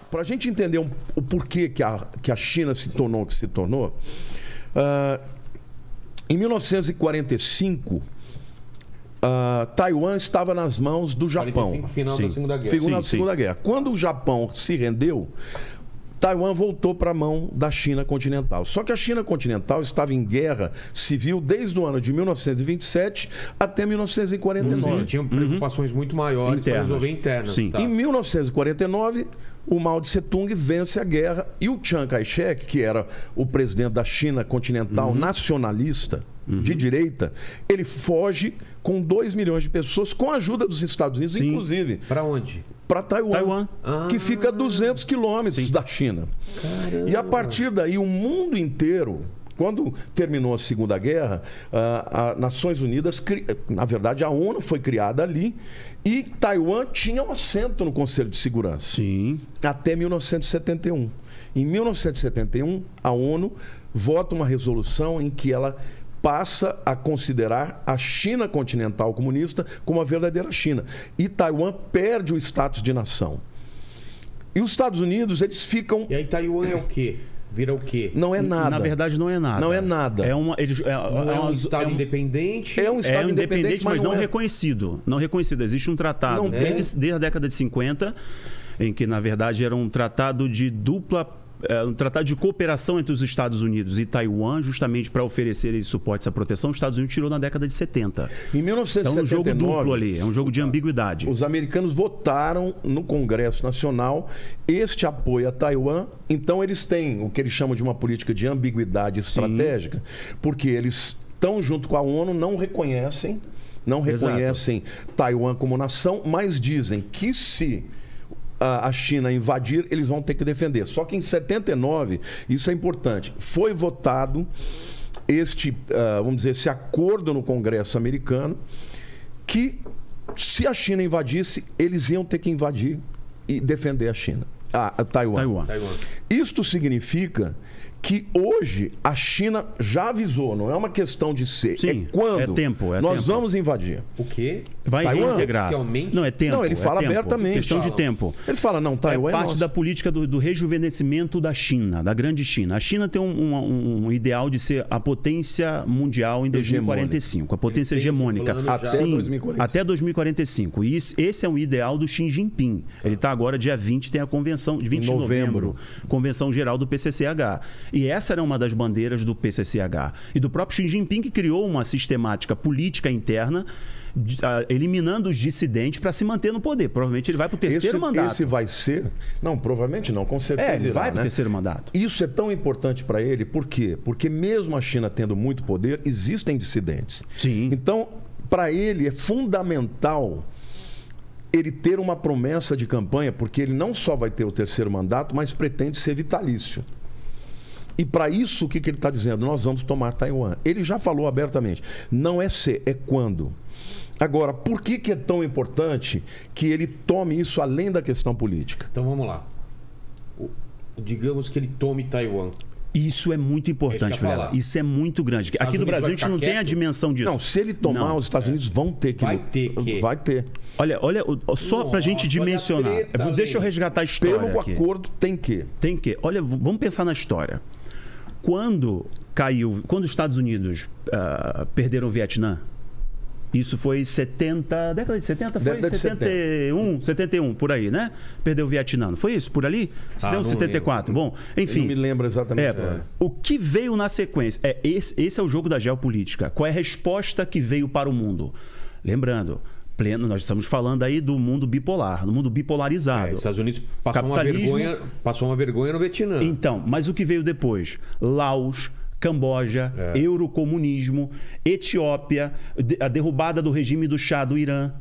para a gente entender o porquê que a China se tornou o que se tornou, em 1945, Taiwan estava nas mãos do Japão. 45, final da Segunda Guerra. Final da Segunda Guerra. Quando o Japão se rendeu, Taiwan voltou para a mão da China continental. Só que a China continental estava em guerra civil desde o ano de 1927 até 1949. Tinham preocupações muito maiores para resolver internas. Sim. Tá. Em 1949, o Mao Tse-tung vence a guerra e o Chiang Kai-shek, que era o presidente da China continental nacionalista, de direita, ele foge com 2 milhões de pessoas, com a ajuda dos Estados Unidos, inclusive. Para onde? Para Taiwan, que fica a 200 quilômetros da China. Caramba. E a partir daí, o mundo inteiro, quando terminou a Segunda Guerra, as Nações Unidas, na verdade, a ONU foi criada ali e Taiwan tinha um assento no Conselho de Segurança. Sim. Até 1971. Em 1971, a ONU vota uma resolução em que ela passa a considerar a China continental comunista como a verdadeira China. E Taiwan perde o status de nação. E os Estados Unidos, eles ficam... E aí Taiwan é o quê? Vira o quê? Não é nada. Na verdade, não é nada. Não é nada. É um Estado independente? É um Estado independente, mas não reconhecido. Não reconhecido. Existe um tratado desde a década de 50, em que, na verdade, era um tratado de um tratado de cooperação entre os Estados Unidos e Taiwan, justamente para oferecer esse suporte, essa proteção. Os Estados Unidos tirou na década de 70. Em 1979... É um jogo duplo ali, é um jogo de ambiguidade. Os americanos votaram no Congresso Nacional este apoio a Taiwan. Então, eles têm o que eles chamam de uma política de ambiguidade estratégica, porque eles estão junto com a ONU, não reconhecem Taiwan como nação, mas dizem que se a China invadir, eles vão ter que defender. Só que em 79, isso é importante, foi votado vamos dizer, esse acordo no Congresso americano, que se a China invadisse, eles iam ter que invadir e defender a China, a Taiwan. Isto significa que hoje a China já avisou, não é uma questão de ser, Sim, é quando nós vamos invadir. O quê? Vai reintegrar. Oficialmente? Não, é tempo. Não, ele fala tempo. abertamente. Questão de tempo. Ele fala, não, Taiwan é parte da política do rejuvenescimento da China, da grande China. A China tem um ideal de ser a potência mundial em 2045, a potência hegemônica. Até 2045. Até 2045. E esse é um ideal do Xi Jinping. Ele está agora, dia 20, tem a convenção, de 20 de novembro, Convenção Geral do PCCH. E essa era uma das bandeiras do PCCH. E do próprio Xi Jinping, que criou uma sistemática política interna, eliminando os dissidentes para se manter no poder. Provavelmente ele vai para o terceiro mandato. Esse vai ser... Não, provavelmente não, com certeza ele vai para o né? terceiro mandato. Isso é tão importante para ele, por quê? Porque mesmo a China tendo muito poder, existem dissidentes. Sim. Então, para ele é fundamental ele ter uma promessa de campanha, porque ele não só vai ter o terceiro mandato, mas pretende ser vitalício. E para isso, o que ele está dizendo? Nós vamos tomar Taiwan. Ele já falou abertamente. Não é se, é quando. Agora, por que é tão importante que ele tome isso além da questão política? Então vamos lá. Digamos que ele tome Taiwan. Isso é muito importante, Vilela. Isso é muito grande. Aqui no Brasil a gente não tem a dimensão disso. Não, se ele tomar, os Estados Unidos vão ter que... Vai ter. Olha, só pra gente dimensionar. Deixa eu resgatar a história. Pelo acordo, tem que. Tem que. Olha, vamos pensar na história. Quando os Estados Unidos perderam o Vietnã, isso foi década de 70, foi? Década de 71, por aí, né? Perdeu o Vietnã, não foi isso? Por ali? 74. Bom, enfim. Eu não me lembro exatamente. O que veio na sequência? Esse é o jogo da geopolítica. Qual é a resposta que veio para o mundo? Lembrando, nós estamos falando aí do mundo bipolar, do mundo bipolarizado. Os Estados Unidos passou uma vergonha no Vietnã. Então, mas o que veio depois? Laos, Camboja, eurocomunismo, Etiópia, a derrubada do regime do Shah do Irã.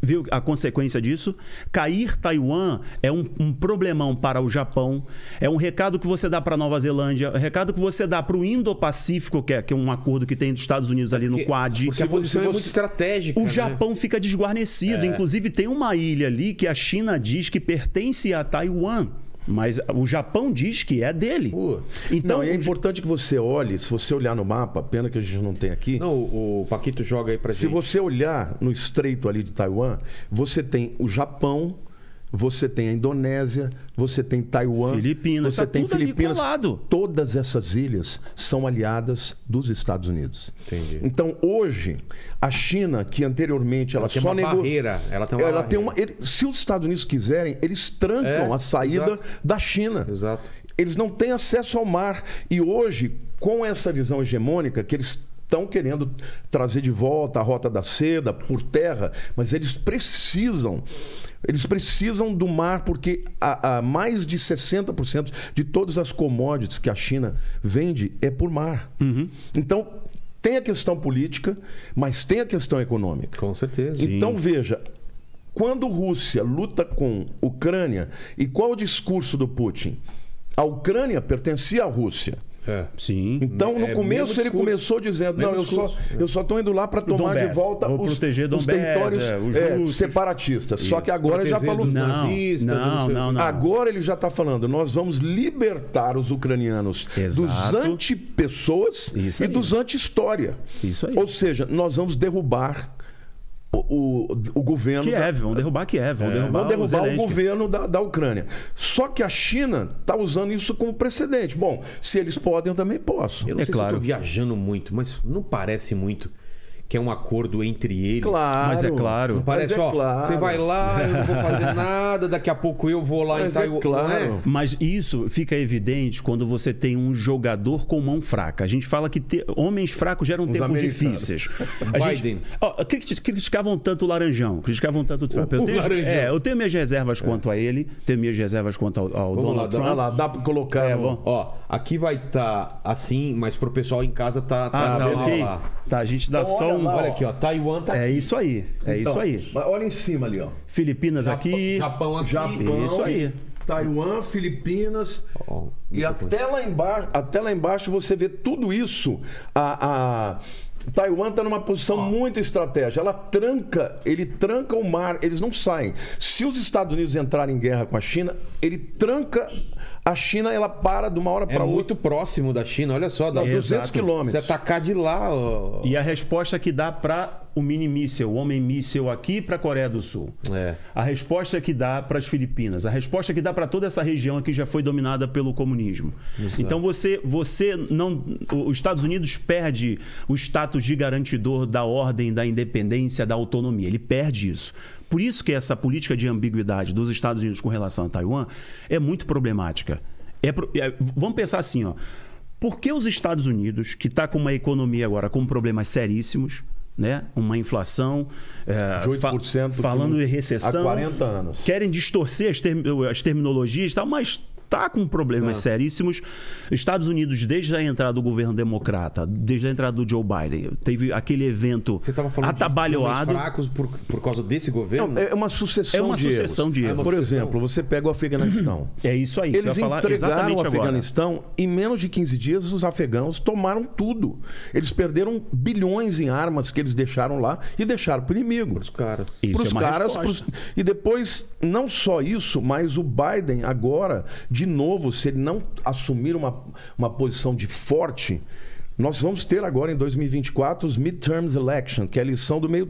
Viu a consequência disso? Cair Taiwan é um problemão para o Japão, é um recado que você dá para a Nova Zelândia, um recado que você dá para o Indo-Pacífico, que é um acordo que tem dos Estados Unidos ali no Quad. Porque a posição é muito estratégica. O Japão fica desguarnecido. Inclusive, tem uma ilha ali que a China diz que pertence a Taiwan. Mas o Japão diz que é dele. Então, é importante que você olhe, se você olhar no mapa, pena que a gente não tem aqui. Não, o Paquito joga aí pra gente. Se você olhar no estreito ali de Taiwan, você tem o Japão você tem a Indonésia, você tem Taiwan, Filipinas, você tá tem tudo ali Filipinas. colado. Todas essas ilhas são aliadas dos Estados Unidos. Entendi. Então, hoje, a China, que anteriormente ela tem só uma barreira. Ela tem uma barreira. se os Estados Unidos quiserem, eles trancam a saída exato. da China. Exato. Eles não têm acesso ao mar. E hoje, com essa visão hegemônica que eles estão querendo trazer de volta a Rota da Seda por terra, mas eles precisam do mar, porque a mais de 60% de todas as commodities que a China vende é por mar. Então, tem a questão política, mas tem a questão econômica. Com certeza. Então, veja, quando Rússia luta com Ucrânia, e qual o discurso do Putin? A Ucrânia pertencia à Rússia. Sim. Então, no começo, ele começou dizendo: não, eu só estou indo lá para tomar de volta os territórios separatistas. Só que agora ele já falou. Não. Agora ele já está falando: nós vamos libertar os ucranianos dos anti-pessoas e dos anti-história. Isso aí. Ou seja, nós vamos derrubar o governo. Kiev, vão derrubar Kiev, vão derrubar o governo da Ucrânia. Só que a China está usando isso como precedente. Bom, se eles podem, eu também posso. Eu não sei se eu estou viajando muito, mas não parece muito que é um acordo entre eles. Claro. Mas é claro. Não parece, claro. Você vai lá, eu não vou fazer nada, daqui a pouco eu vou lá em Taiwan. Claro. Mas isso fica evidente quando você tem um jogador com mão fraca. A gente fala que homens fracos geram tempos difíceis. Biden. Criticavam tanto o Laranjão, criticavam tanto o Trump. Eu tenho minhas reservas quanto a ele, tenho minhas reservas quanto ao Donald Trump. Olha lá, dá para colocar. Ó, aqui vai estar assim, mas pro pessoal em casa tá ok. Lá. Tá, a gente dá Então, só Olha aqui, ó. Taiwan tá aqui. É isso aí. Isso aí. Olha em cima ali, ó. Filipinas aqui. Japão aqui. Isso aí. Taiwan, Filipinas. E até lá embaixo você vê tudo isso. Taiwan está numa posição muito estratégica. Ele tranca o mar, eles não saem. Se os Estados Unidos entrarem em guerra com a China, ele tranca a China, ela para de uma hora para outra. É muito próximo da China, olha só. Dá 200 quilômetros. Você atacar de lá. E a resposta que dá para o mini-míssel, o homem-míssel aqui para a Coreia do Sul. A resposta que dá para as Filipinas. A resposta que dá para toda essa região que já foi dominada pelo comunismo. Exato. Então você não... Os Estados Unidos perde o status de garantidor da ordem, da independência, da autonomia. Ele perde isso. Por isso que essa política de ambiguidade dos Estados Unidos com relação a Taiwan é muito problemática. Vamos pensar assim, ó. Por que os Estados Unidos, que está com uma economia agora com problemas seríssimos, né? Uma inflação, de 8%, falando em recessão, há 40 anos. Querem distorcer as terminologias e tal, mas está com problemas seríssimos. Estados Unidos, desde a entrada do governo democrata, desde a entrada do Joe Biden, teve aquele evento atabalhoado. De fracos por causa desse governo? Não, é uma sucessão de erros. Por exemplo, você pega o Afeganistão. É isso aí. Eles entregaram o Afeganistão e em menos de 15 dias os afegãos tomaram tudo. Eles perderam bilhões em armas que eles deixaram lá e deixaram para o inimigo. Para os caras. E depois, não só isso, mas o Biden agora... De novo, se ele não assumir uma posição de forte, nós vamos ter agora em 2024 os midterms election, que é a eleição do meio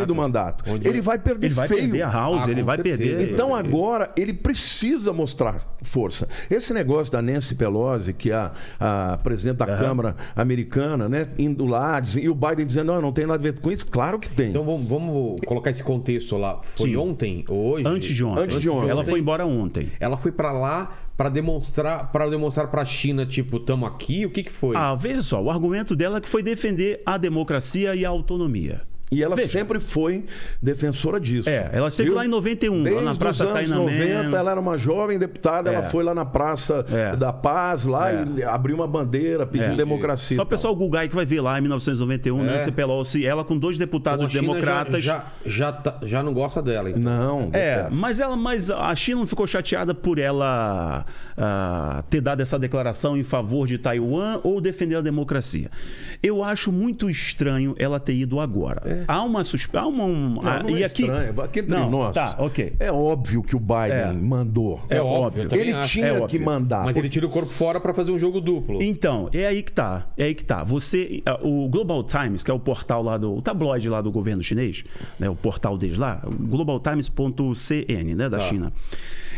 do mandato. Ele vai perder feio. Ele vai perder a House, ele vai perder. Então agora ele precisa mostrar força. Esse negócio da Nancy Pelosi, que é a presidente da Câmara americana, né, indo lá, e o Biden dizendo, não tem nada a ver com isso, claro que tem. Então vamos colocar esse contexto lá. Foi ontem ou hoje? Antes de ontem. Ela foi embora ontem. Ela foi para lá para demonstrar para a China, tipo, estamos aqui? O que foi? Veja só, o argumento dela é que foi defender a democracia e a autonomia. E ela sempre foi defensora disso. Ela esteve lá em 91, desde lá na Praça Tiananmen. Desde os anos 90, ela era uma jovem deputada, ela foi lá na Praça da Paz, lá e abriu uma bandeira pedindo democracia. Só o pessoal Google aí que vai ver lá em 1991, Nancy Pelosi, ela com 2 deputados democratas. Já não gosta dela, então. Não, mas a China não ficou chateada por ela ter dado essa declaração em favor de Taiwan ou defender a democracia. Eu acho muito estranho ela ter ido agora. Há uma suspeita. Não E é aqui. estranho. Aqui entre Não, nós. tá, ok. É óbvio que o Biden mandou. É óbvio. eu também Ele acho. tinha É que óbvio. mandar. Mas ele tira o corpo fora pra fazer um jogo duplo. Então, é aí que tá. É aí que tá. O Global Times, que é o portal lá o tabloide lá do governo chinês, né, o portal deles lá, globaltimes.cn, né, da China.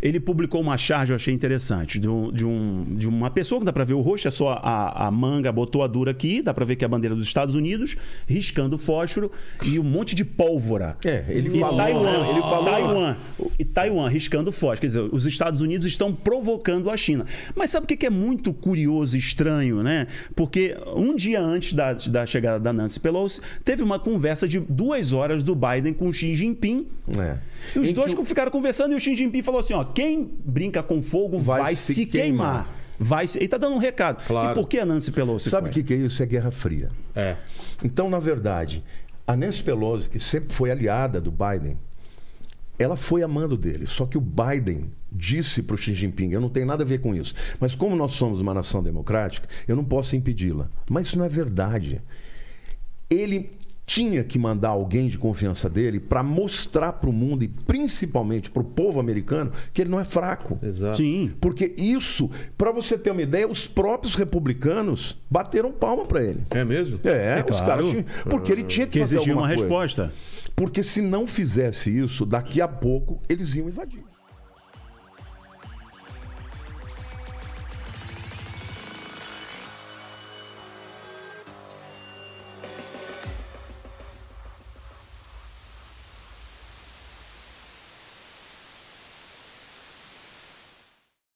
Ele publicou uma charge, eu achei interessante, de uma pessoa que dá pra ver o rosto, é só a manga, botou a dura aqui, dá pra ver que é a bandeira dos Estados Unidos, riscando fósforo e um monte de pólvora. Ele E falou. Taiwan, Ele falou. Taiwan riscando fósforo. Quer dizer, os Estados Unidos estão provocando a China. Mas sabe o que é muito curioso e estranho, né? Porque um dia antes da chegada da Nancy Pelosi, teve uma conversa de 2 horas do Biden com o Xi Jinping. E os dois ficaram conversando e o Xi Jinping falou assim, ó, quem brinca com fogo vai se queimar. Ele tá dando um recado. Claro. E por que a Nancy Pelosi Sabe o que é isso? É Guerra Fria. Então, na verdade, a Nancy Pelosi, que sempre foi aliada do Biden, ela foi amando dele. Só que o Biden disse para o Xi Jinping, eu não tenho nada a ver com isso, mas como nós somos uma nação democrática, eu não posso impedi-la. Mas isso não é verdade. Ele tinha que mandar alguém de confiança dele para mostrar para o mundo e principalmente para o povo americano que ele não é fraco. Exato. Sim. Porque isso, para você ter uma ideia, os próprios republicanos bateram palma para ele. É mesmo? Os claro. caras tinham, porque ele tinha que Que fazer exigia alguma uma coisa. resposta. Porque se não fizesse isso, daqui a pouco eles iam invadir.